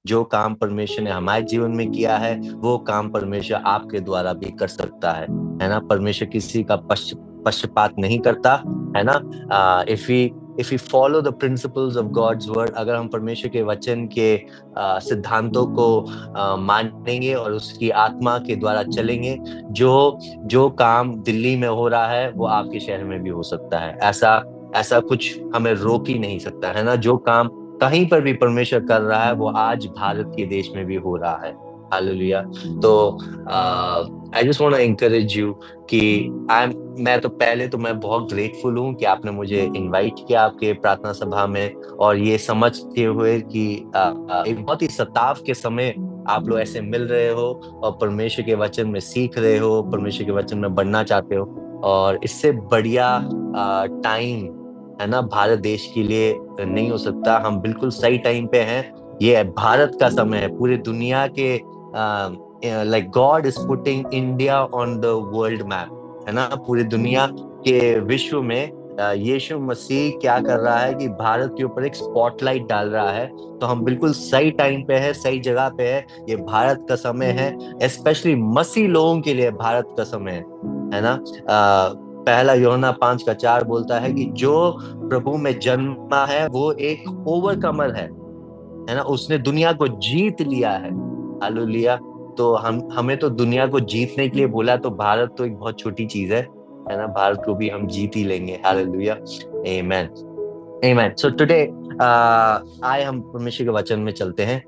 जो काम परमेश्वर ने हमारे जीवन में किया है वो काम परमेश्वर आपके द्वारा भी कर सकता है ना। परमेश्वर किसी का पक्षपात नहीं करता, है ना। If we follow the principles of God's word, अगर हम परमेश्वर के वचन के सिद्धांतों को मानेंगे और उसकी आत्मा के द्वारा चलेंगे, जो काम दिल्ली में हो रहा है वो आपके शहर में भी हो सकता है। ऐसा कुछ हमें रोक ही नहीं सकता, है ना। जो काम कहीं पर भी परमेश्वर कर रहा है वो आज भारत के देश में भी हो रहा है। हालेलुया। तो I just want to encourage you कि मैं बहुत ग्रेटफुल हूँ कि आपने मुझे इनवाइट किया आपके प्रार्थना सभा में, और ये समझते हुए कि एक बहुत ही सताव के समय आप लोग ऐसे मिल रहे हो और परमेश्वर के वचन में सीख रहे हो, परमेश्वर के वचन में बढ़ना चाहते हो। और इससे बढ़िया टाइम, है ना, भारत देश के लिए नहीं हो सकता। हम बिल्कुल सही टाइम पे हैं। ये भारत का समय है। पूरी दुनिया के like God is putting India on the world map, है ना। पूरी दुनिया के विश्व में यीशु मसीह क्या कर रहा है कि भारत के ऊपर एक स्पॉटलाइट डाल रहा है। तो हम बिल्कुल सही टाइम पे है, सही जगह पे है। ये भारत का समय है, स्पेशली मसीह लोगों के लिए भारत का समय है ना। पहला यूहन्ना 5:4 बोलता है कि जो प्रभु में जन्मा है वो एक ओवरकमर है ना। उसने दुनिया को जीत लिया है। हालेलुया। तो हमें तो दुनिया को जीतने के लिए बोला, तो भारत तो एक बहुत छोटी चीज है ना। भारत को भी हम जीत ही लेंगे। हालेलुया। आमीन। आमीन। सो टुडे आए हम परमेश्वर के वचन में चलते हैं।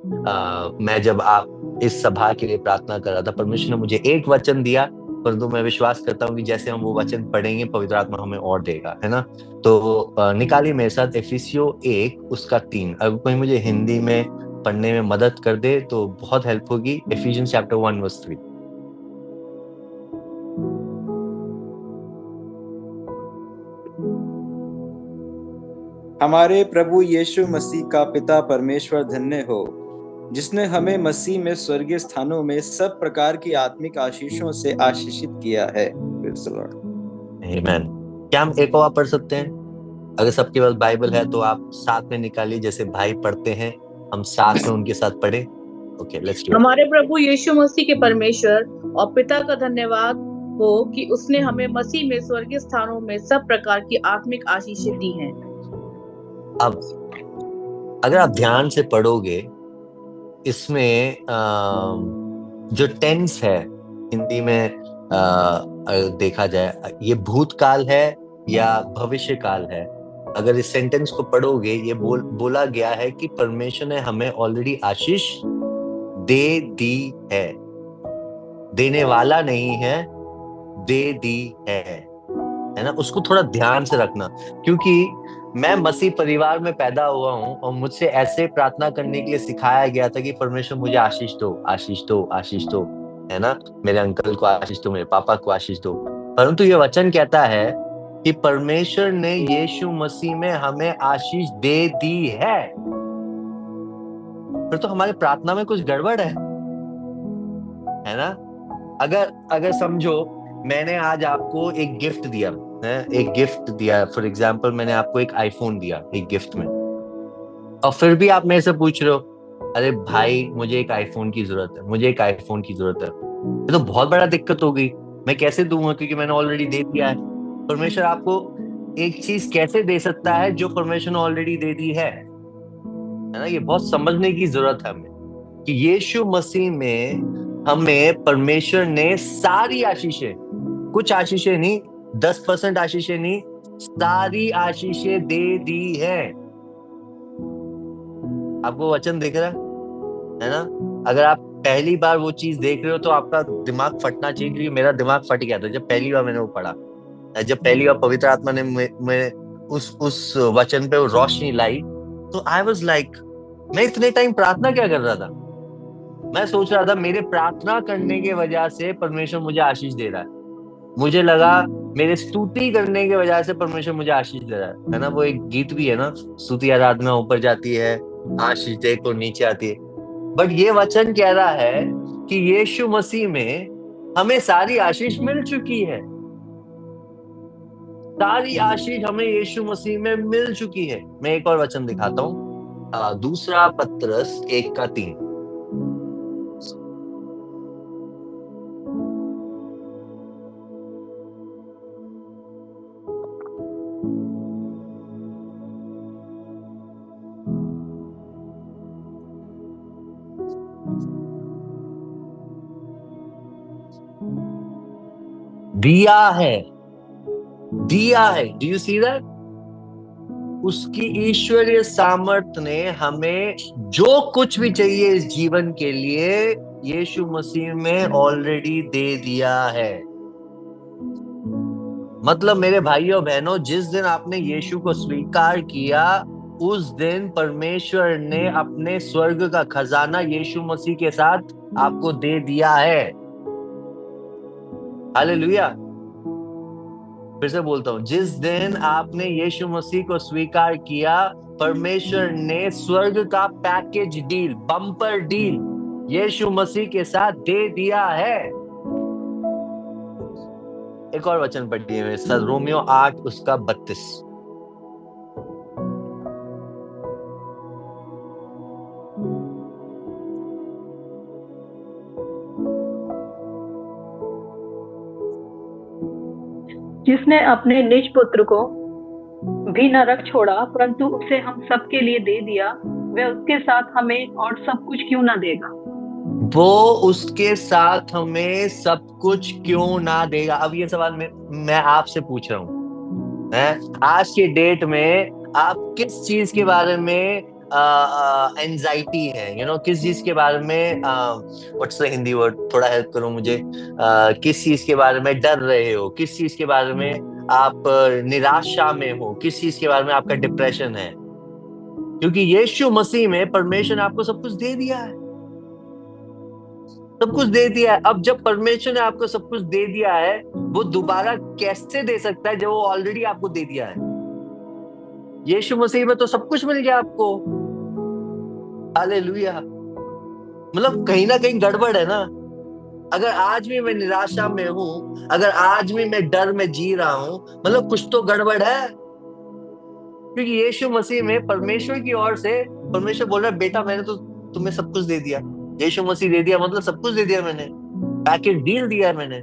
मैं जब आप इस सभा के लिए प्रार्थना कर रहा था, परमेश्वर ने मुझे एक वचन दिया, परंतु मैं विश्वास करता हूँ कि जैसे हम वो वचन पढ़ेंगे पवित्र आत्मा हमें और देगा, है ना। तो निकालिए मेरे साथ इफिसियों 1:3। अगर कोई मुझे हिंदी में पढ़ने में मदद कर दे तो बहुत हेल्प होगी। Efficiency chapter 1:3। हमारे प्रभु यीशु मसीह का पिता परमेश्वर धन्य हो, जिसने हमें मसीह में स्वर्गीय स्थानों में सब प्रकार की आत्मिक आशीषों से आशीषित किया है। आमीन। क्या हम एक और पढ़ सकते हैं? अगर सबके पास बाइबल है तो आप साथ में निकालिए, जैसे भाई पढ़ते हैं हम साथ में उनके साथ पढ़े। Okay, let's do it. हमारे प्रभु यीशु मसीह के परमेश्वर और पिता का धन्यवाद हो कि उसने हमें मसीह में स्वर्गीय स्थानों में सब प्रकार की आत्मिक आशीषें दी हैं। अब अगर आप ध्यान से पढ़ोगे, इसमें जो टेंस है हिंदी में देखा जाए, ये भूतकाल है या भविष्य काल है। अगर इस सेंटेंस को पढ़ोगे, ये बोला गया है कि परमेश्वर ने हमें ऑलरेडी आशीष दे दी है। देने वाला नहीं है, दे दी है ना। उसको थोड़ा ध्यान से रखना, क्योंकि मैं मसीह परिवार में पैदा हुआ हूं और मुझसे ऐसे प्रार्थना करने के लिए सिखाया गया था कि परमेश्वर मुझे आशीष दो, आशीष दो, आशीष दो, है ना। मेरे अंकल को आशीष दो, मेरे पापा को आशीष दो। परंतु ये वचन कहता है कि परमेश्वर ने यीशु मसीह में हमें आशीष दे दी है। फिर तो हमारी प्रार्थना में कुछ गड़बड़ है ना। अगर समझो मैंने आज आपको एक गिफ्ट दिया है, एक गिफ्ट दिया, फॉर एग्जाम्पल मैंने आपको एक आईफोन दिया एक गिफ्ट में, और फिर भी आप मेरे से पूछ रहे हो अरे भाई मुझे एक आईफोन की जरूरत है, मुझे एक आईफोन की जरूरत है। ये तो बहुत बड़ा दिक्कत हो गई। मैं कैसे दूंगा, क्योंकि मैंने ऑलरेडी दे दिया है। परमेश्वर आपको एक चीज कैसे दे सकता है जो परमेश्वर ने ऑलरेडी दे दी है ना। ये बहुत समझने की जरूरत है हमें कि यीशु मसीह में हमें परमेश्वर ने सारी आशीषें, कुछ आशीषें नहीं, 10% आशीषें नहीं, सारी आशीषें दे दी है। आपको वचन दिख रहा है ना। अगर आप पहली बार वो चीज देख रहे हो तो आपका दिमाग फटना चाहिए, क्योंकि मेरा दिमाग फट गया था जब पहली बार मैंने वो पढ़ा। जब पहली बार पवित्र आत्मा ने मैं उस वचन पे वो रोशनी लाई, तो आई वाज लाइक, मैं इतने टाइम प्रार्थना क्या कर रहा था। मैं सोच रहा था मेरे प्रार्थना करने की वजह से परमेश्वर मुझे आशीष दे रहा है। मुझे लगा मेरे स्तुति करने की वजह से परमेश्वर मुझे आशीष दे रहा है ना। वो एक गीत भी है ना, स्तुति आराधना ऊपर जाती है, आशीष दे को नीचे आती है। बट ये वचन कह रहा है कि यीशु मसीह में हमें सारी आशीष मिल चुकी है। सारी आशीष हमें यीशु मसीह में मिल चुकी है। मैं एक और वचन दिखाता हूँ, दूसरा पत्रस 1:3। दिया है, दिया है। Do you see that? उसकी ईश्वरीय सामर्थ्य ने हमें जो कुछ भी चाहिए इस जीवन के लिए यीशु मसीह में ऑलरेडी दे दिया है। मतलब मेरे भाइयों बहनों, जिस दिन आपने यीशु को स्वीकार किया उस दिन परमेश्वर ने अपने स्वर्ग का खजाना यीशु मसीह के साथ आपको दे दिया है। हालेलुया। फिर से बोलता हूं, जिस दिन आपने यीशु मसीह को स्वीकार किया परमेश्वर ने स्वर्ग का पैकेज डील, बम्पर डील यीशु मसीह के साथ दे दिया है। एक और वचन पढ़िए मेरे साथ, रोमियो 8 उसका 32। जिसने अपने निज पुत्र को भी न रख छोड़ा परंतु उसे हम सबके लिए दे दिया, वह उसके साथ हमें और सब कुछ क्यों ना देगा? वो उसके साथ हमें सब कुछ क्यों ना देगा? अब ये सवाल मैं आपसे पूछ रहा हूँ, आज के डेट में आप किस चीज के बारे में एंजाइटी है, किस चीज के बारे में व्हाट्स द हिंदी वर्ड, थोड़ा हेल्प करो मुझे, किस चीज के बारे में डर रहे हो, किस चीज के बारे में आप निराशा में हो, किस चीज के बारे में आपका डिप्रेशन है? क्योंकि यीशु मसीह में परमेश्वर ने आपको सब कुछ दे दिया है, सब कुछ दे दिया है। अब जब परमेश्वर ने आपको सब कुछ दे दिया है वो दोबारा कैसे दे सकता है जब वो ऑलरेडी आपको दे दिया है? यीशु मसीह में तो सब कुछ मिल गया आपको। हालेलुया। मतलब कहीं ना कहीं गड़बड़ है ना। अगर आज भी मैं निराशा में हूं, अगर आज भी मैं डर में जी रहा हूं, मतलब कुछ तो गड़बड़ है। क्योंकि यीशु मसीह में परमेश्वर की ओर से परमेश्वर बोल रहा है, बेटा मैंने तो तुम्हें सब कुछ दे दिया। यीशु मसीह दे दिया मतलब सब कुछ दे दिया मैंने, पैकेज डील दिया मैंने।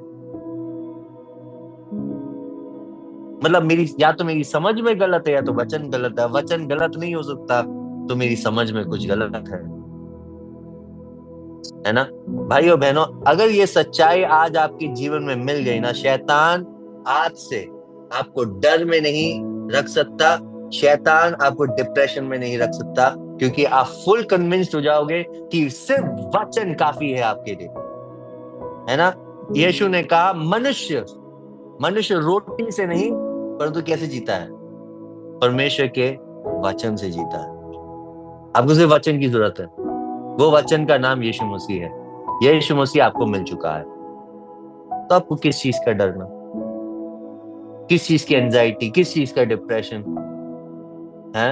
मतलब या तो मेरी समझ में गलत है या तो वचन गलत है। वचन गलत नहीं हो सकता तो मेरी समझ में कुछ गलत है ना भाइयों बहनों? अगर ये सच्चाई आज आपके जीवन में मिल गई ना, शैतान आज से आपको डर में नहीं रख सकता, शैतान आपको डिप्रेशन में नहीं रख सकता, क्योंकि आप फुल कन्विंस्ड हो जाओगे कि सिर्फ वचन काफी है आपके लिए, है ना। यीशु ने कहा मनुष्य रोटी से नहीं परंतु कैसे जीता है? परमेश्वर के वचन से जीता है। आपको सिर्फ वचन की जरूरत है, वो वचन का नाम यीशु मसीह है। यीशु मसीह आपको मिल चुका है, तो आपको किस चीज का डरना, किस चीज की एंजाइटी, किस चीज का डिप्रेशन है?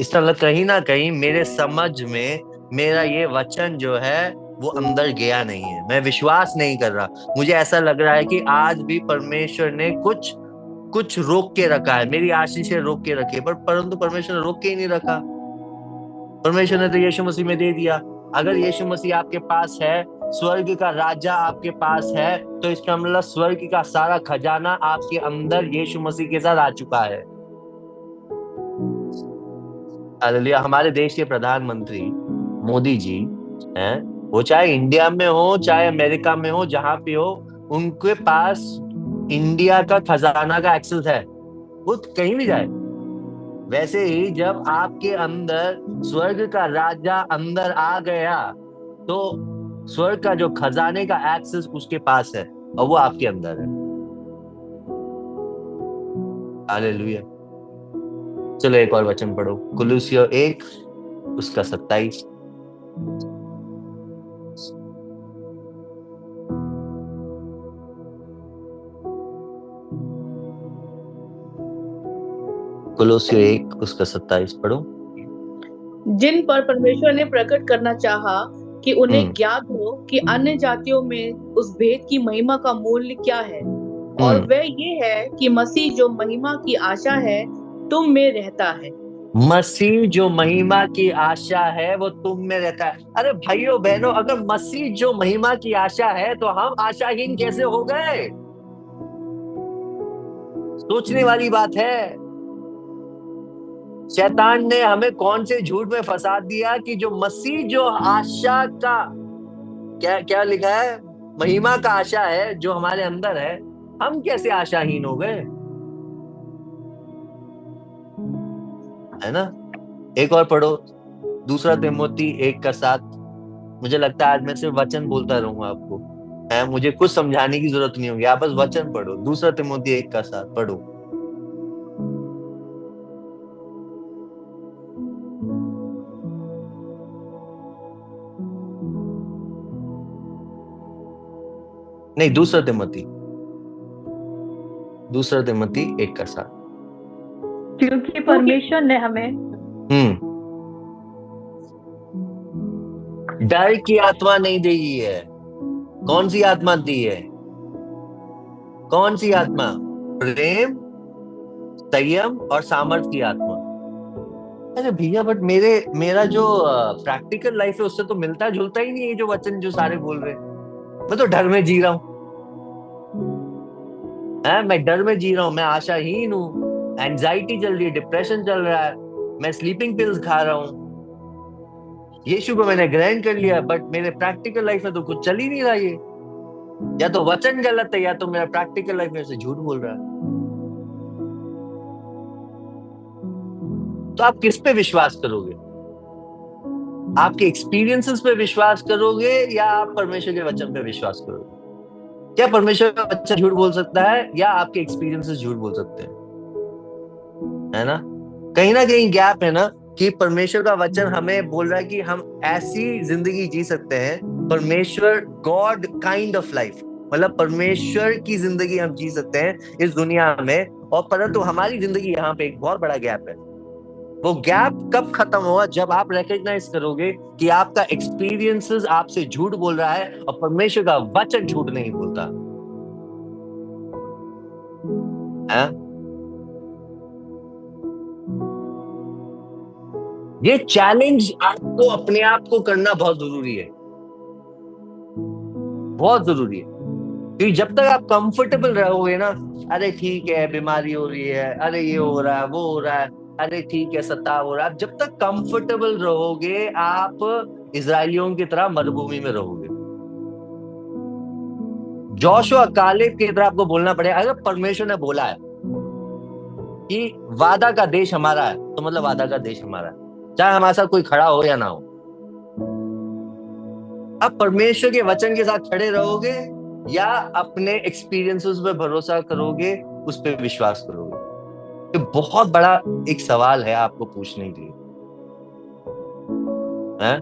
इस तरह कहीं ना कहीं मेरे समझ में मेरा ये वचन जो है वो अंदर गया नहीं है, मैं विश्वास नहीं कर रहा। मुझे ऐसा लग रहा है कि आज भी परमेश्वर ने कुछ रोक के रखा है, मेरी आशीषें रोक के रखी है, परंतु परमेश्वर ने रोक के ही नहीं रखा। परमेश्वर ने तो यीशु मसीह में दे दिया। अगर यीशु मसीह आपके पास है, स्वर्ग का राजा आपके पास है, तो इसका मतलब स्वर्ग का सारा खजाना आपके अंदर यीशु मसीह के साथ आ चुका है। हालेलुया। हमारे देश के प्रधानमंत्री मोदी जी हैं, वो चाहे इंडिया में हो चाहे अमेरिका में हो, जहां पे हो, उनके पास इंडिया का खजाना का एक्सेस है, वो कहीं भी जाए। वैसे ही जब आपके अंदर स्वर्ग का राजा अंदर आ गया तो स्वर्ग का जो खजाने का एक्सेस उसके पास है और वो आपके अंदर है। हालेलुया। चलो एक और वचन पढ़ो, कुलुस्सियों 1 उसका 27। कुलुस्सियों 1 उसका 27 पढ़ो। जिन पर परमेश्वर ने प्रकट करना चाहा कि उन्हें ज्ञात हो कि अन्य जातियों में उस भेद की महिमा का मूल्य क्या है, और वह ये है कि मसीह जो महिमा की आशा है तुम में रहता है। मसीह जो महिमा की आशा है वो तुम में रहता है। अरे भाइयों बहनों, अगर मसीह जो महिमा की आशा है तो हम आशाहीन कैसे हो गए? सोचने वाली बात है। शैतान ने हमें कौन से झूठ में फंसा दिया कि जो मसीह जो आशा का क्या क्या लिखा है? महिमा का आशा है जो हमारे अंदर है। हम कैसे आशाहीन हो गए, है ना? एक और पढ़ो, दूसरा तिमोथी 1:7। मुझे लगता है आज मैं सिर्फ वचन बोलता रहूंगा आपको, है, मुझे कुछ समझाने की जरूरत नहीं होगी, आप बस वचन पढ़ो। दूसरा तिमोथी 1:7 पढ़ो। नहीं, दूसरा तिमोथी 1:7। क्योंकि परमेश्वर ने हमें डर की आत्मा नहीं दी है। कौन सी आत्मा दी है? कौन सी आत्मा? प्रेम, संयम और सामर्थ्य की आत्मा। अरे भैया, बट मेरा जो प्रैक्टिकल लाइफ है उससे तो मिलता जुलता ही नहीं है जो वचन जो सारे बोल रहे हैं। मैं तो डर में जी रहा हूँ, मैं डर में जी रहा हूँ, मैं आशाहीन हूँ, एंजाइटी चल रही है, डिप्रेशन चल रहा है, मैं स्लीपिंग पिल्स खा रहा हूँ। यीशु को मैंने ग्रहण कर लिया, बट मेरे प्रैक्टिकल लाइफ में तो कुछ चल ही नहीं रहा। ये या तो वचन गलत है, या तो मेरा प्रैक्टिकल लाइफ में से झूठ बोल रहा है। तो आप किस पे विश्वास करोगे? आपके एक्सपीरियंसेस पे विश्वास करोगे या आप परमेश्वर के वचन पे विश्वास करोगे? क्या परमेश्वर का वचन झूठ बोल सकता है या आपके एक्सपीरियंसेस झूठ बोल सकते हैं? है ना? ना कहीं गैप है ना, कि परमेश्वर का वचन हमें बोल रहा है कि हम ऐसी जिंदगी जी सकते हैं, परमेश्वर, गॉड काइंड ऑफ लाइफ, मतलब परमेश्वर की जिंदगी हम जी सकते हैं इस दुनिया में। और परंतु हमारी जिंदगी यहाँ पे एक बहुत बड़ा गैप है। वो गैप कब खत्म होगा? जब आप रिकॉग्नाइज करोगे कि आपका एक्सपीरियंसेस आपसे झूठ बोल रहा है और परमेश्वर का वचन झूठ नहीं बोलता है। ये चैलेंज आपको अपने आप को करना बहुत जरूरी है, बहुत जरूरी है। क्योंकि जब तक आप कंफर्टेबल रहोगे ना, अरे ठीक है बीमारी हो रही है, अरे ये हो रहा है, वो हो रहा है, अरे ठीक है सताव हो रहा है, जब तक कंफर्टेबल रहोगे आप इजराइलियों की तरह मरुभूमि में रहोगे। जोशुआ कालेब की तरह आपको बोलना पड़ेगा। अगर परमेश्वर ने बोला है कि वादा का देश हमारा है, तो मतलब वादा का देश हमारा है, चाहे हमारे साथ कोई खड़ा हो या ना हो। अब परमेश्वर के वचन के साथ खड़े रहोगे या अपने एक्सपीरियंसेस पे भरोसा करोगे, उस पे विश्वास करोगे? तो बहुत बड़ा एक सवाल है आपको पूछने के लिए, है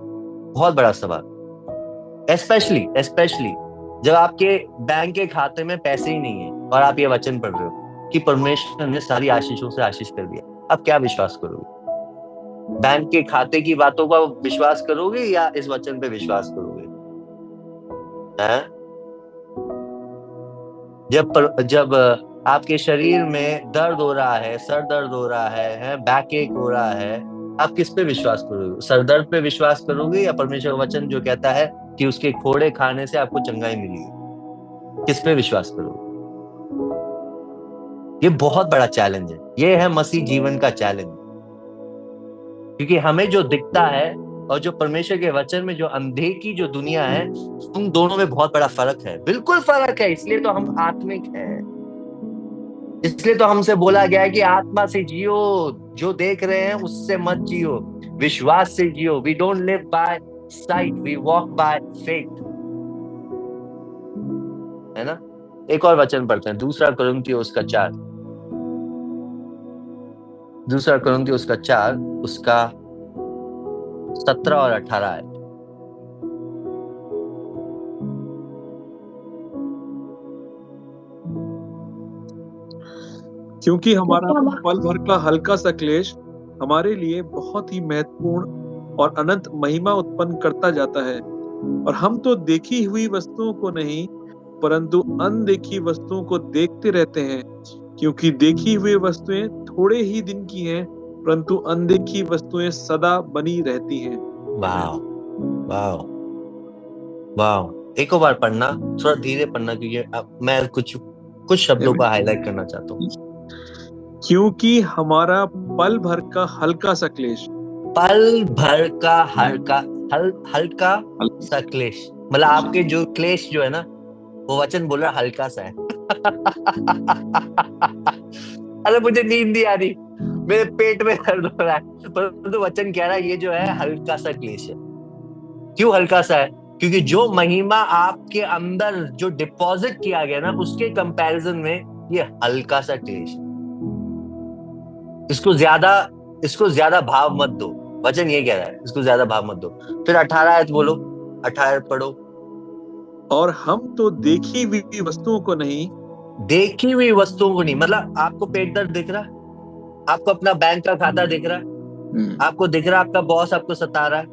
बहुत बड़ा सवाल। स्पेशली जब आपके बैंक के खाते में पैसे ही नहीं है और आप ये वचन पढ़ रहे हो कि परमेश्वर ने सारी आशीषों से आशीष कर दिया, अब क्या विश्वास करोगे? बैंक के खाते की बातों का विश्वास करोगे या इस वचन पे विश्वास करोगे? हैं? जब आपके शरीर में दर्द हो रहा है, सर दर्द हो रहा है, बैक एक हो रहा है, आप किस पे विश्वास करोगे? सर दर्द पे विश्वास करोगे या परमेश्वर का वचन जो कहता है कि उसके खोड़े खाने से आपको चंगाई मिलेगी, किस पे विश्वास करोगे? ये बहुत बड़ा चैलेंज है। ये है मसीह जीवन का चैलेंज, क्योंकि हमें जो दिखता है और जो परमेश्वर के वचन में जो अनदेखी जो दुनिया है, उन दोनों में बहुत बड़ा फर्क है, बिल्कुल फर्क है। इसलिए तो हम आत्मिक हैं, इसलिए तो हमसे बोला गया है कि आत्मा से जियो, जो देख रहे हैं उससे मत जियो, विश्वास से जियो। We don't live by sight, we walk by faith, है ना? एक और वचन पढ़ते हैं, दूसरा कुरिन्थियों उसका 4 उसका 17 और 18 है। क्योंकि हमारा पल भर का हल्का सा क्लेश हमारे लिए बहुत ही महत्वपूर्ण और अनंत महिमा उत्पन्न करता जाता है। और हम तो देखी हुई वस्तुओं को नहीं परंतु अनदेखी वस्तुओं को देखते रहते हैं, क्योंकि देखी हुई वस्तुएं थोड़े ही दिन की हैं परंतु अनदेखी वस्तुएं सदा बनी रहती हैं। वाह वाह वाह! एक और बार पढ़ना, थोड़ा धीरे पढ़ना, क्योंकि मैं कुछ शब्दों का हाईलाइट करना चाहता हूँ। क्योंकि हमारा पल भर का हल्का सा क्लेश मतलब आपके जो क्लेश जो है ना, वो वचन बोल रहा है हल्का सा है। अरे मुझे नींद नहीं आ रही, मेरे पेट में दर्द हो रहा है, परंतु वचन कह रहा है ये जो है हल्का सा क्लेश है। क्यों हल्का सा है? क्योंकि जो महिमा आपके अंदर जो डिपॉजिट किया गया ना, उसके कंपैरिजन में ये हल्का सा क्लेश है। इसको ज्यादा भाव मत दो। वचन ये कह रहा है, इसको ज्यादा भाव मत दो। फिर 18 आयत बोलो, 18 पढ़ो। और हम तो देखी हुई वस्तुओं को नहीं, देखी हुई वस्तुओं को नहीं, मतलब आपको पेट दर्द दिख रहा है, आपको अपना बैंक का खाता दिख रहा है, आपको दिख रहा है आपका बॉस आपको सता रहा है,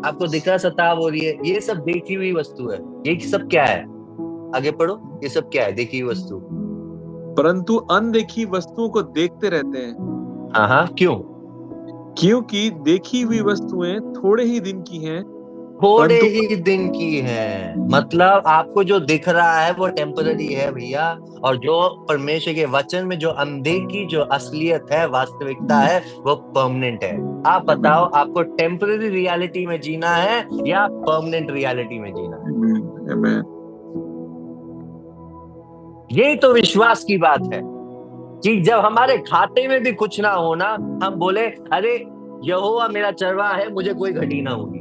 आपको दिख रहा सताव हो रही है, ये सब देखी हुई वस्तु है। ये सब क्या है? आगे पढ़ो, ये सब क्या है देखी हुई वस्तु? परंतु अनदेखी वस्तुओं को देखते रहते हैं। हाँ, क्यों? क्योंकि देखी हुई वस्तुएं थोड़े ही दिन की हैं, थोड़े ही दिन की है। मतलब आपको जो दिख रहा है वो टेम्पररी है भैया, और जो परमेश्वर के वचन में जो अनदेखी जो असलियत है, वास्तविकता है, वो परमानेंट है। आप बताओ, आपको टेम्पररी रियलिटी में जीना है या परमानेंट रियलिटी में जीना है? यही तो विश्वास की बात है कि जब हमारे खाते में भी कुछ ना होना, हम बोले अरे यहोवा मेरा चरवाहा है, मुझे कोई घटी ना होगी।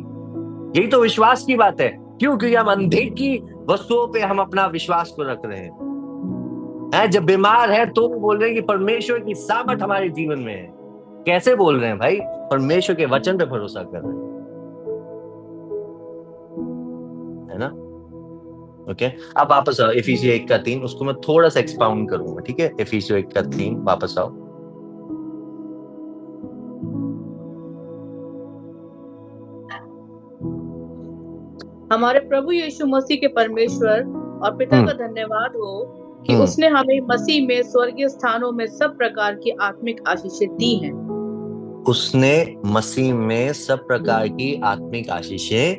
यही तो विश्वास की बात है। क्यों? क्योंकि हम अनदेखी वस्तुओं पे हम अपना विश्वास को रख रहे हैं। जब बीमार है तो बोल रहे हैं कि परमेश्वर की सामर्थ हमारे जीवन में है। कैसे बोल रहे हैं भाई? परमेश्वर के वचन पे भरोसा कर रहे हैं, है ना? ओके, अब वापस आओ इफिसियों 1:3, उसको मैं थोड़ा सा एक्सपाउंड करूंगा, ठीक है? इफिसियों 1:3, वापस आओ। हमारे प्रभु यीशु मसीह के परमेश्वर और पिता का धन्यवाद हो कि उसने हमें मसीह में स्वर्गीय स्थानों में सब प्रकार की आत्मिक आशीषें दी हैं। उसने मसीह में सब प्रकार की आत्मिक आशीषें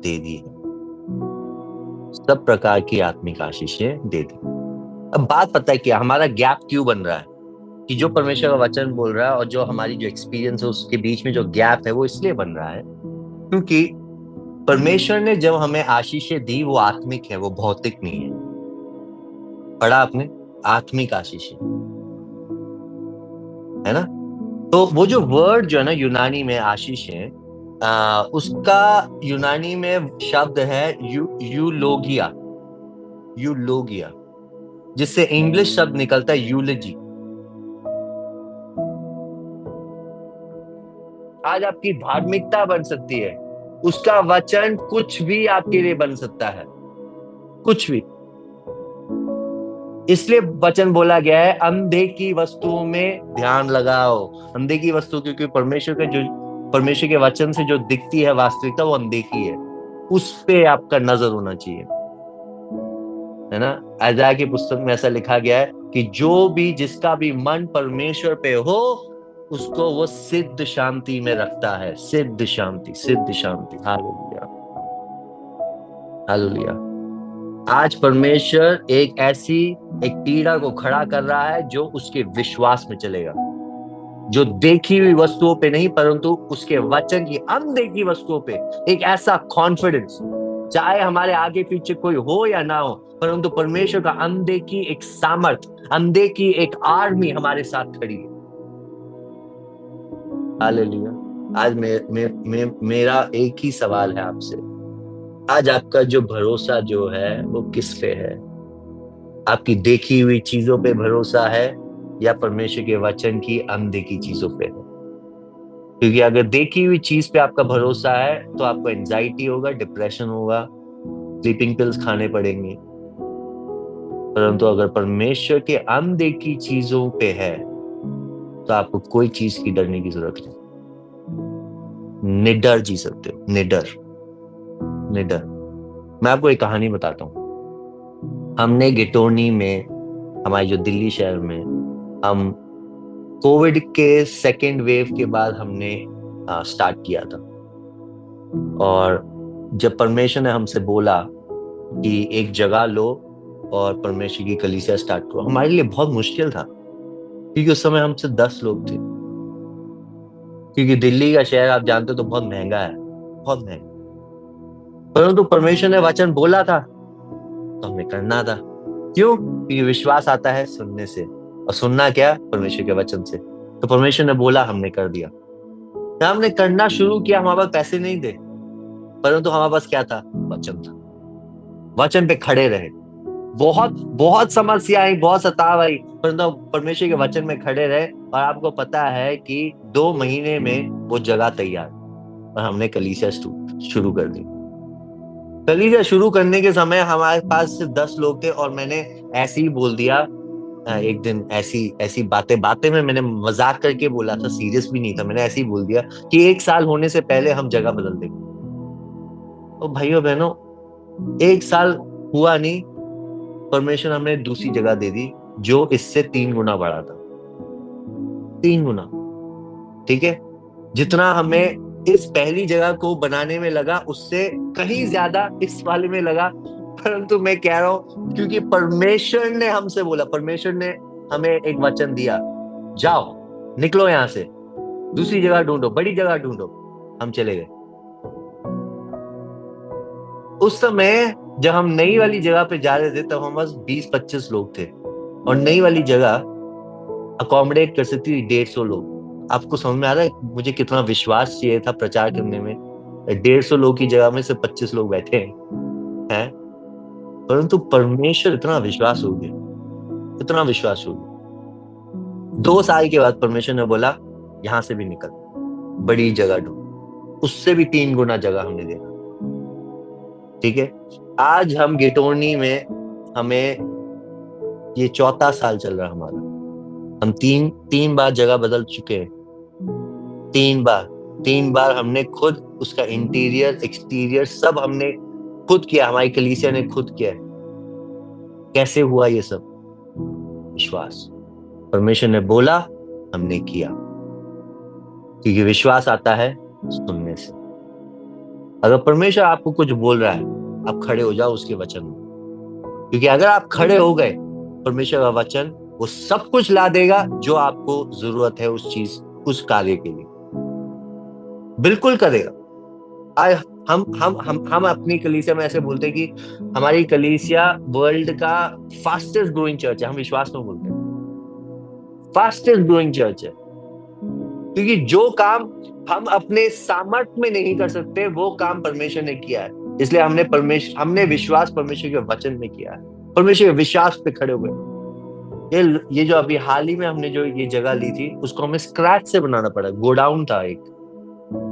दे दी है। सब प्रकार की आत्मिक आशीषें दे दी। अब बात पता है क्या, हमारा गैप क्यों बन रहा है? कि जो परमेश्वर का वचन बोल रहा है और जो हमारी जो एक्सपीरियंस है उसके बीच में जो गैप है, वो इसलिए बन रहा है क्योंकि परमेश्वर ने जब हमें आशीषें दी, वो आत्मिक है, वो भौतिक नहीं है। पढ़ा आपने? आत्मिक आशीषें, है ना? तो वो जो वर्ड जो है ना यूनानी में आशीषें, उसका यूनानी में शब्द है यूलोगिया, यूलोगिया, जिससे इंग्लिश शब्द निकलता है यूलॉजी। आज आपकी धार्मिकता बन सकती है, उसका वचन कुछ भी आपके लिए बन सकता है, कुछ भी। इसलिए वचन बोला गया है अनदेखी वस्तुओं में ध्यान लगाओ। अनदेखी वस्तु, क्योंकि परमेश्वर के वचन से जो दिखती है वास्तविकता, वो अनदेखी है। उस पे आपका नजर होना चाहिए, है ना? यशायाह की पुस्तक में ऐसा लिखा गया है कि जो भी जिसका भी मन परमेश्वर पे हो, उसको वो सिद्ध शांति में रखता है। सिद्ध शांति, सिद्ध शांति। Hallelujah, hallelujah. आज परमेश्वर एक पीढ़ा को खड़ा कर रहा है जो उसके विश्वास में चलेगा, जो देखी हुई वस्तुओं पे नहीं, परंतु उसके वचन की अनदेखी वस्तुओं पे एक ऐसा कॉन्फिडेंस, चाहे हमारे आगे पीछे कोई हो या ना हो, परंतु परमेश्वर का अनदेखी एक सामर्थ, अनदेखी एक आर्मी हमारे साथ खड़ी है। हालेलुया। आज मेरा एक ही सवाल है आपसे, आज आपका जो भरोसा जो है वो किस पे है? आपकी देखी हुई चीजों पे भरोसा है या परमेश्वर के वचन की अनदेखी चीजों पे है? क्योंकि अगर देखी हुई चीज पे आपका भरोसा है तो आपको एंजाइटी होगा, डिप्रेशन होगा, स्लीपिंग पिल्स खाने पड़ेंगे। परंतु अगर परमेश्वर के अनदेखी चीजों पे है तो आपको कोई चीज की डरने की जरूरत नहीं, निडर जी सकते हो, निडर। मैं आपको एक कहानी बताता हूँ। हमने गिटोनी में, हमारे जो दिल्ली शहर में, हम कोविड के सेकेंड वेव के बाद हमने स्टार्ट किया था। और जब परमेश्वर ने हमसे बोला कि एक जगह लो और परमेश्वर की कलीसिया स्टार्ट करो, हमारे लिए बहुत मुश्किल था क्योंकि उस समय हमसे 10 लोग थे। क्योंकि दिल्ली का शहर आप जानते हो तो बहुत महंगा है, बहुत महंगा। परंतु परमेश्वर ने वचन बोला था तो हमें करना था। क्यों? क्योंकि विश्वास आता है सुनने से, और सुनना क्या? परमेश्वर के वचन से। तो परमेश्वर ने बोला, हमने कर दिया। हमने करना शुरू किया। हमारे पास पैसे नहीं थे, परंतु हमारे पास क्या था? वचन था। वचन पे खड़े रहे। बहुत बहुत समस्या आई, बहुत सताव आई, परंतु परमेश्वर के वचन में खड़े रहे। और आपको पता है कि 2 महीने में वो जगह तैयार, और हमने कलीसिया शुरू कर दी। कलीसिया शुरू करने के समय हमारे पास सिर्फ 10 लोग थे, और मैंने ऐसे ही बोल दिया एक दिन, ऐसी बातें में मैंने मजाक करके बोला था, सीरियस भी नहीं था। मैंने ऐसे ही बोल दिया कि 1 साल होने से पहले हम जगह बदल देंगे। और भाइयों बहनों, 1 साल हुआ नहीं, परमेश्वर हमने दूसरी जगह दे दी जो इससे 3 गुना बड़ा था। 3 गुना। ठीक है, जितना हमें इस पहली जगह को बनाने में लगा, उससे कहीं ज्यादा इस वाले में लगा। परंतु मैं कह रहा हूं, क्योंकि परमेश्वर ने हमसे बोला, परमेश्वर ने हमें एक वचन दिया, जाओ, निकलो यहां से, दूसरी जगह ढूंढो, बड़ी जगह ढूंढो। हम चले गए। उस समय जब हम नई वाली जगह पे जा रहे थे, तब हम बस 20-25 लोग थे, और नई वाली जगह अकोमोडेट कर सकती थी 150 लोग। आपको समझ में आ रहा है मुझे कितना विश्वास चाहिए था प्रचार करने में? 150 लोग की जगह में सिर्फ 25 लोग बैठे हैं। परंतु परमेश्वर इतना विश्वास हो गया, इतना विश्वास हो गया। 2 साल के बाद परमेश्वर ने बोला, यहां से भी निकल, बड़ी जगह ढूंढ। उससे भी 3 गुना जगह हमने देखा। ठीक है, आज हम गिटोरनी में, हमें ये 4था साल चल रहा हमारा। हम 3 बार जगह बदल चुके हैं। 3 बार हमने खुद उसका इंटीरियर एक्सटीरियर सब हमने खुद किया, हमारी कलीसिया ने खुद किया। कैसे हुआ ये सब? विश्वास। परमेश्वर ने बोला, हमने किया। क्योंकि विश्वास आता है सुनने से। अगर परमेश्वर आपको कुछ बोल रहा है, आप खड़े हो जाओ उसके वचन में, क्योंकि अगर आप खड़े हो गए, परमेश्वर का वचन वो सब कुछ ला देगा जो आपको जरूरत है उस चीज, उस कार्य के लिए। बिल्कुल करेगा। आज हम अपनी कलीसिया में ऐसे बोलते हैं कि हमारी कलीसिया वर्ल्ड का फास्टेस्ट ग्रोइंग चर्च है। हम विश्वास में बोलते हैं फास्टेस्ट ग्रोइंग चर्च है, क्योंकि जो काम हम अपने सामर्थ्य में नहीं कर सकते, वो काम परमेश्वर ने किया है। इसलिए हमने विश्वास परमेश्वर के वचन में किया है। परमेश्वर के विश्वास पे खड़े हुए। ये जो अभी हाल ही में हमने जो ये जगह ली थी, उसको हमें स्क्रैच से बनाना पड़ा। गोडाउन था एक,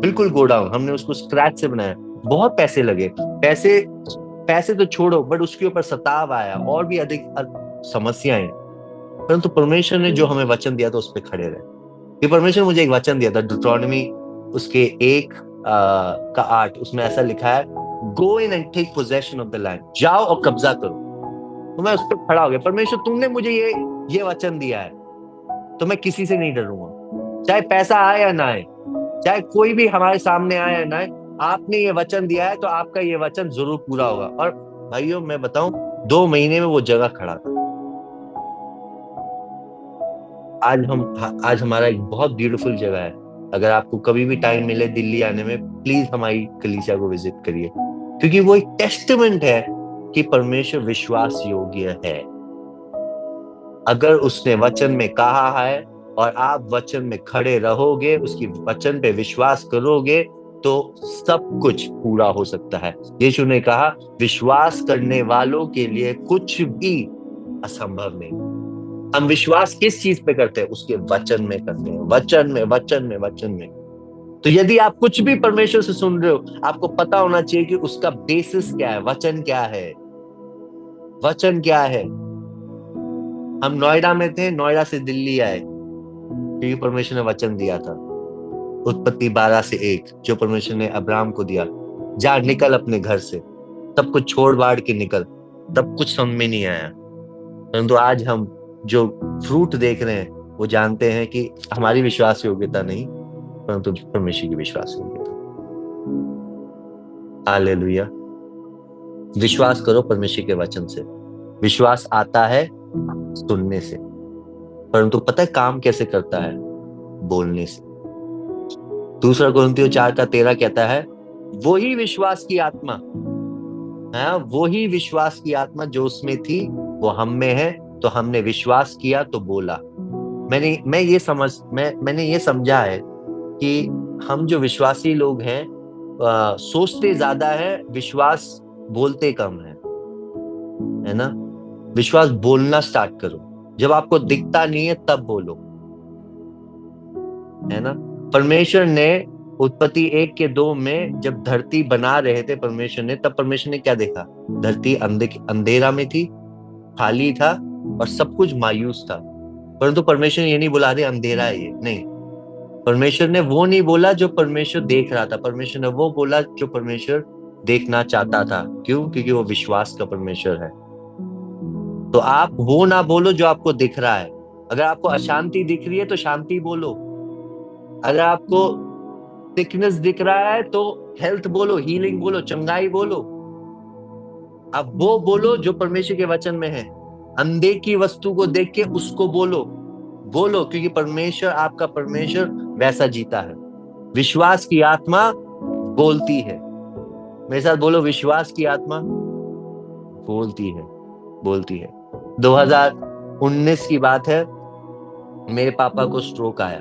बिल्कुल गोडाउन, हमने उसको स्क्रैच से बनाया। बहुत पैसे लगे। पैसे तो छोड़ो, बट उसके ऊपर सताव आया, और भी अधिक समस्याएं। परंतु परमेश्वर ने जो हमें वचन दिया था उस पर खड़े रहे। ये परमेश्वर ने मुझे एक वचन दिया था, ड्यूटरोनॉमी उसके 1 का 8, उसमें ऐसा लिखा है, go in and take possession of the land. जाओ और कब्जा करो। तो मैं उस पर खड़ा हो गया। परमेश्वर, तुमने मुझे ये वचन दिया है, तो मैं किसी से नहीं डरूंगा, चाहे पैसा आए या ना आए, चाहे कोई भी हमारे सामने आए या ना आए। आपने ये वचन दिया है, तो आपका ये वचन जरूर पूरा होगा। और भाइयों, मैं बताऊं, 2 महीने में वो जगह खड़ा था। आज हमारा एक बहुत ब्यूटीफुल जगह है। अगर आपको कभी भी टाइम मिले दिल्ली आने में, प्लीज हमारी कलीसिया को विजिट करिए, क्योंकि वो एक टेस्टमेंट है कि परमेश्वर विश्वास योग्य है। अगर उसने वचन में कहा है और आप वचन में खड़े रहोगे, उसकी वचन पे विश्वास करोगे, तो सब कुछ पूरा हो सकता है। यीशु ने कहा, विश्वास करने वालों के लिए कुछ भी असंभव नहीं। हम विश्वास किस चीज पे करते हैं? उसके वचन में करते हैं। वचन में। तो यदि आप कुछ भी परमेश्वर से सुन रहे हो, आपको पता होना चाहिए कि उसका बेसिस क्या है, वचन क्या है। वचन क्या है? हम नोएडा में थे, नोएडा से दिल्ली आए क्योंकि परमेश्वर ने वचन दिया था। उत्पत्ति 12 से 1 जो परमेश्वर ने अब्राहम को दिया, जा निकल अपने घर से, सब कुछ छोड़ बाड़ के निकल। तब कुछ समझ में नहीं आया, परंतु आज हम जो फ्रूट देख रहे हैं, वो जानते हैं कि हमारी विश्वास योग्यता नहीं, परंतु परमेश्वर की विश्वास योग्यता। हालेलुया। विश्वास करो परमेश्वर के वचन से। विश्वास आता है सुनने से, परंतु पता है काम कैसे करता है? बोलने से। 2 कोरिन्थियों 4 का 13 कहता है, वही विश्वास की आत्मा है, वो ही विश्वास की आत्मा जो उसमें थी वो हम में है। तो हमने विश्वास किया तो बोला। मैंने ये समझा है कि हम जो विश्वासी लोग हैं सोचते ज्यादा है, विश्वास बोलते कम है ना। विश्वास बोलना स्टार्ट करो। जब आपको दिखता नहीं है तब बोलो, है ना। परमेश्वर ने उत्पत्ति 1:2 में जब धरती बना रहे थे परमेश्वर ने, तब परमेश्वर ने क्या देखा? धरती अंधेरा में थी, खाली था और सब कुछ मायूस था। परंतु परमेश्वर ने ये नहीं बोला अरे अंधेरा है ये, नहीं। परमेश्वर ने वो नहीं बोला जो परमेश्वर देख रहा था, परमेश्वर ने वो बोला जो परमेश्वर देखना चाहता था। क्यों? क्योंकि वो विश्वास का परमेश्वर है। तो आप वो ना बोलो जो आपको दिख रहा है। अगर आपको अशांति दिख रही है तो शांति बोलो। अगर आपको सिकनेस दिख रहा है तो हेल्थ बोलो, हीलिंग बोलो, चंगाई बोलो। आप वो बोलो जो परमेश्वर के वचन में है। अंधे की वस्तु को देख के उसको बोलो, क्योंकि परमेश्वर, आपका परमेश्वर वैसा जीता है। विश्वास की आत्मा बोलती है। मेरे साथ बोलो, विश्वास की आत्मा बोलती है। 2019 की बात है, मेरे पापा को स्ट्रोक आया।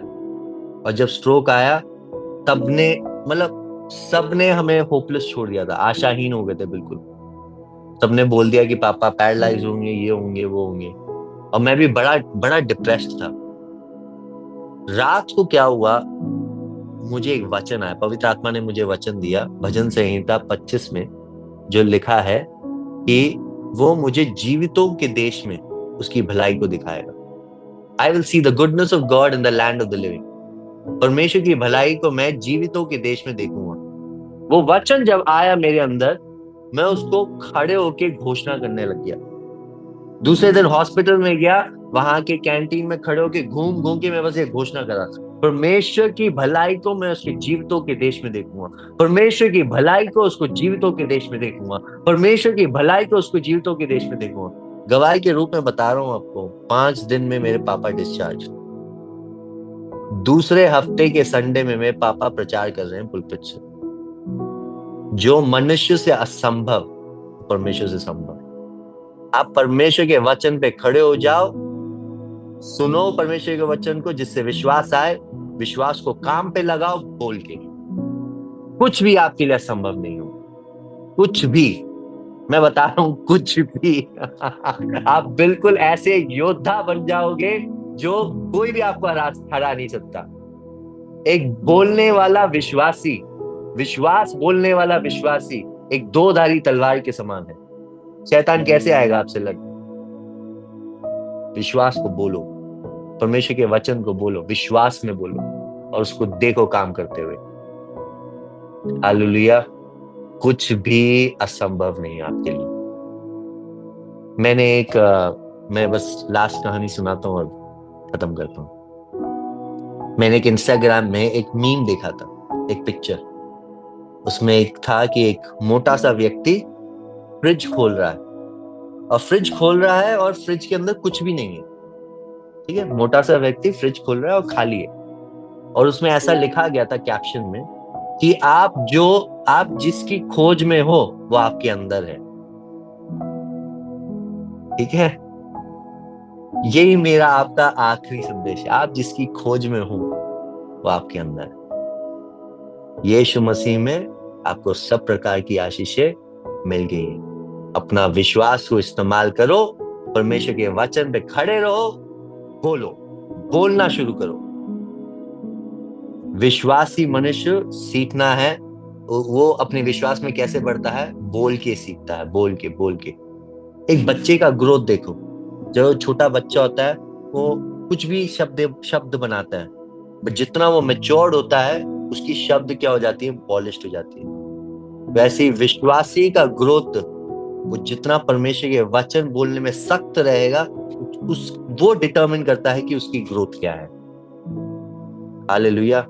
और जब स्ट्रोक आया सबने हमें होपलेस छोड़ दिया था, आशाहीन हो गए थे बिल्कुल। सबने बोल दिया कि पापा पैरालाइज होंगे, ये होंगे, वो होंगे। और मैं भी बड़ा डिप्रेस्ड था। रात को क्या हुआ, मुझे एक वचन आया, पवित्र आत्मा ने मुझे वचन दिया भजन संहिता 25 में, जो लिखा है कि वो मुझे जीवितों के देश में उसकी भलाई को दिखाएगा। I will see the goodness of God in the land of the living. परमेश्वर की भलाई को मैं जीवितों के देश में देखूंगा। वो वचन जब आया मेरे अंदर, मैं उसको खड़े होके घोषणा करने लग गया। दूसरे दिन हॉस्पिटल में गया, वहां के कैंटीन में खड़े होके घूम के मैं बस ये घोषणा करा, परमेश्वर की भलाई को मैं उसके जीवितों के देश में देखूंगा। परमेश्वर की भलाई को उसको जीवितों के देश में देखूंगा। परमेश्वर की भलाई को उसको जीवितों के देश में देखूंगा। गवाही के रूप में बता रहा हूं आपको, 5 दिन में मेरे पापा डिस्चार्ज। दूसरे हफ्ते के संडे में मेरे पापा प्रचार कर रहे हैं पुलपिट से। जो मनुष्य से असंभव, परमेश्वर से संभव। आप परमेश्वर के वचन पे खड़े हो जाओ, सुनो परमेश्वर के वचन को, जिससे विश्वास आए, विश्वास को काम पे लगाओ बोल के। कुछ भी आपके लिए असंभव नहीं हो, कुछ भी। मैं बता रहा हूं, कुछ भी। आप बिल्कुल ऐसे योद्धा बन जाओगे जो कोई भी आपको हरा नहीं सकता। एक बोलने वाला विश्वासी, विश्वास बोलने वाला विश्वासी एक 2-धारी तलवार के समान है। शैतान कैसे आएगा आपसे लड़? विश्वास को बोलो, परमेश्वर के वचन को बोलो, विश्वास में बोलो और उसको देखो काम करते हुए। हालेलुया। कुछ भी असंभव नहीं आपके लिए। मैं बस लास्ट कहानी सुनाता हूँ और खत्म करता हूँ। मैंने एक इंस्टाग्राम में एक मीम देखा था, एक पिक्चर। उसमें एक था कि एक मोटा सा व्यक्ति फ्रिज खोल रहा है और फ्रिज के अंदर कुछ भी नहीं है। ठीक है, मोटा सा व्यक्ति फ्रिज खोल रहा है और खाली है। और उसमें ऐसा लिखा गया था कैप्शन में कि आप जिसकी खोज में हो वो आपके अंदर है। ठीक है, यही मेरा आपका आखिरी संदेश है। आप जिसकी खोज में हो वो आपके अंदर है। यीशु मसीह में आपको सब प्रकार की आशीषें मिल गई हैं। अपना विश्वास को इस्तेमाल करो, परमेश्वर के वचन पे खड़े रहो, बोलना शुरू करो। विश्वासी मनुष्य सीखना है, वो अपने विश्वास में कैसे बढ़ता है? बोल के सीखता है, बोल के। एक बच्चे का ग्रोथ देखो। जो छोटा बच्चा होता है वो कुछ भी शब्द बनाता है, बट जितना वो मैच्योर्ड होता है उसकी शब्द क्या हो जाती है? पॉलिश्ड हो जाती है। वैसे विश्वासी का ग्रोथ, वो जितना परमेश्वर के वचन बोलने में सख्त रहेगा, वो डिटरमिन करता है कि उसकी ग्रोथ क्या है। हालेलुया।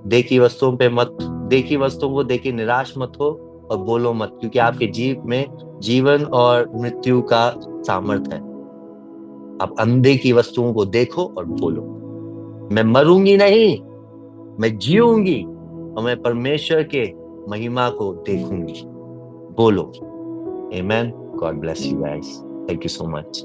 देखी वस्तुओं को देखे निराश मत हो और बोलो मत, क्योंकि आपके जीवन और मृत्यु का सामर्थ्य है। आप अंधे की वस्तुओं को देखो और बोलो, मैं मरूंगी नहीं, मैं जीऊंगी और मैं परमेश्वर के महिमा को देखूंगी। बोलो, Amen. God bless you guys. Thank you so much.